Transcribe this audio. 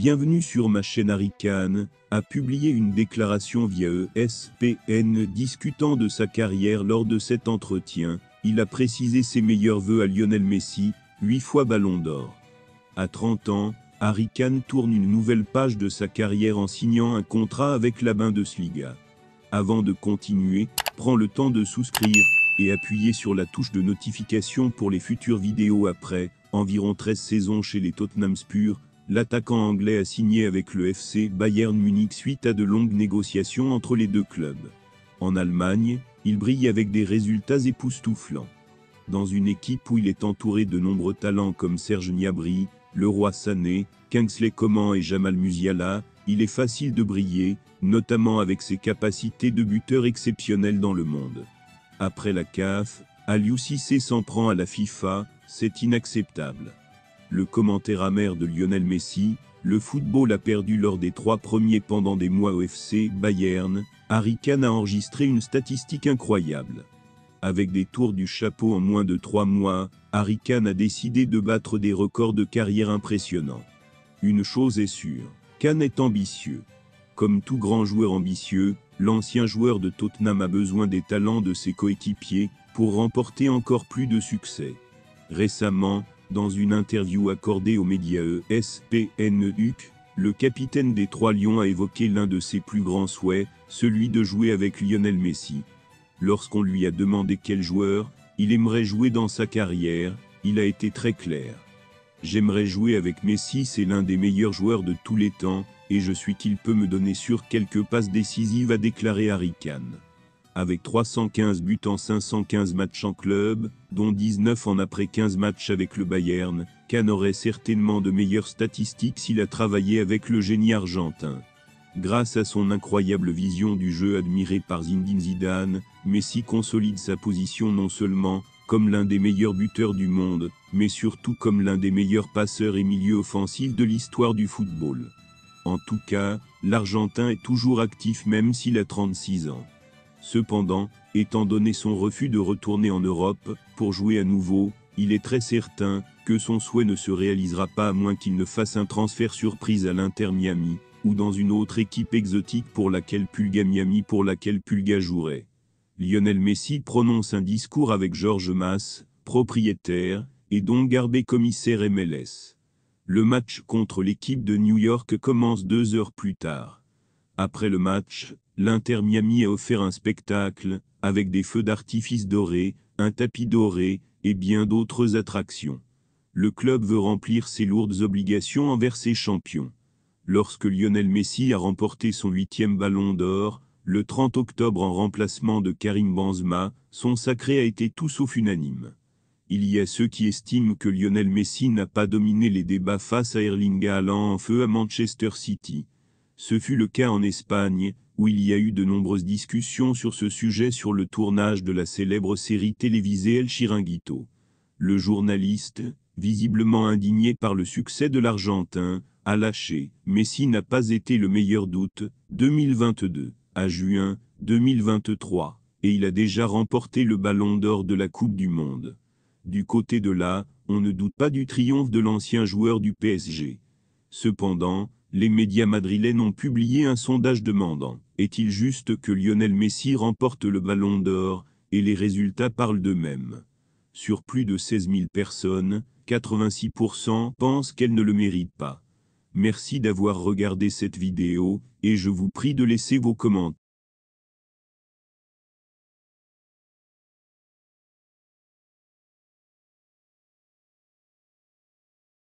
Bienvenue sur ma chaîne. Harry Kane a publié une déclaration via ESPN discutant de sa carrière. Lors de cet entretien, il a précisé ses meilleurs vœux à Lionel Messi, 8 fois Ballon d'Or. À 30 ans, Harry Kane tourne une nouvelle page de sa carrière en signant un contrat avec la Bundesliga. Avant de continuer, prends le temps de souscrire et appuyer sur la touche de notification pour les futures vidéos. Après environ 13 saisons chez les Tottenham Spurs, l'attaquant anglais a signé avec le FC Bayern Munich suite à de longues négociations entre les deux clubs. En Allemagne, il brille avec des résultats époustouflants. Dans une équipe où il est entouré de nombreux talents comme Serge Gnabry, Leroy Sané, Kingsley Coman et Jamal Musiala, il est facile de briller, notamment avec ses capacités de buteur exceptionnelles dans le monde. Après la CAF, Aliou Cissé s'en prend à la FIFA, c'est inacceptable. Le commentaire amer de Lionel Messi, le football a perdu lors des 3 premiers pendant des mois au FC Bayern. Harry Kane a enregistré une statistique incroyable. Avec des tours du chapeau en moins de 3 mois, Harry Kane a décidé de battre des records de carrière impressionnants. Une chose est sûre, Kane est ambitieux. Comme tout grand joueur ambitieux, l'ancien joueur de Tottenham a besoin des talents de ses coéquipiers pour remporter encore plus de succès. Récemment, dans une interview accordée aux médias ESPN, le capitaine des 3 Lions a évoqué l'un de ses plus grands souhaits, celui de jouer avec Lionel Messi. Lorsqu'on lui a demandé quel joueur il aimerait jouer dans sa carrière, il a été très clair. « J'aimerais jouer avec Messi, c'est l'un des meilleurs joueurs de tous les temps, et je suis qu'il peut me donner sur quelques passes décisives », a déclaré Harry Kane. Avec 315 buts en 515 matchs en club, dont 19 en après 15 matchs avec le Bayern, Kane aurait certainement de meilleures statistiques s'il a travaillé avec le génie argentin. Grâce à son incroyable vision du jeu admirée par Zinedine Zidane, Messi consolide sa position non seulement comme l'un des meilleurs buteurs du monde, mais surtout comme l'un des meilleurs passeurs et milieux offensifs de l'histoire du football. En tout cas, l'Argentin est toujours actif même s'il a 36 ans. Cependant, étant donné son refus de retourner en Europe pour jouer à nouveau, il est très certain que son souhait ne se réalisera pas à moins qu'il ne fasse un transfert surprise à l'Inter Miami, ou dans une autre équipe exotique pour laquelle Pulga jouerait. Lionel Messi prononce un discours avec George Mas, propriétaire, et Don Garber, commissaire MLS. Le match contre l'équipe de New York commence 2 heures plus tard. Après le match, l'Inter Miami a offert un spectacle, avec des feux d'artifice dorés, un tapis doré, et bien d'autres attractions. Le club veut remplir ses lourdes obligations envers ses champions. Lorsque Lionel Messi a remporté son 8e Ballon d'Or, le 30 octobre en remplacement de Karim Benzema, son sacré a été tout sauf unanime. Il y a ceux qui estiment que Lionel Messi n'a pas dominé les débats face à Erling Haaland en feu à Manchester City. Ce fut le cas en Espagne, où il y a eu de nombreuses discussions sur ce sujet sur le tournage de la célèbre série télévisée El Chiringuito. Le journaliste, visiblement indigné par le succès de l'Argentin, a lâché « Messi n'a pas été le meilleur d'août 2022 à juin 2023, et il a déjà remporté le Ballon d'Or de la Coupe du Monde. » Du côté de là, on ne doute pas du triomphe de l'ancien joueur du PSG. Cependant, les médias madrilènes ont publié un sondage demandant « Est-il juste que Lionel Messi remporte le Ballon d'Or ?» et les résultats parlent d'eux-mêmes. Sur plus de 16 000 personnes, 86% pensent qu'elle ne le mérite pas. Merci d'avoir regardé cette vidéo, et je vous prie de laisser vos commentaires.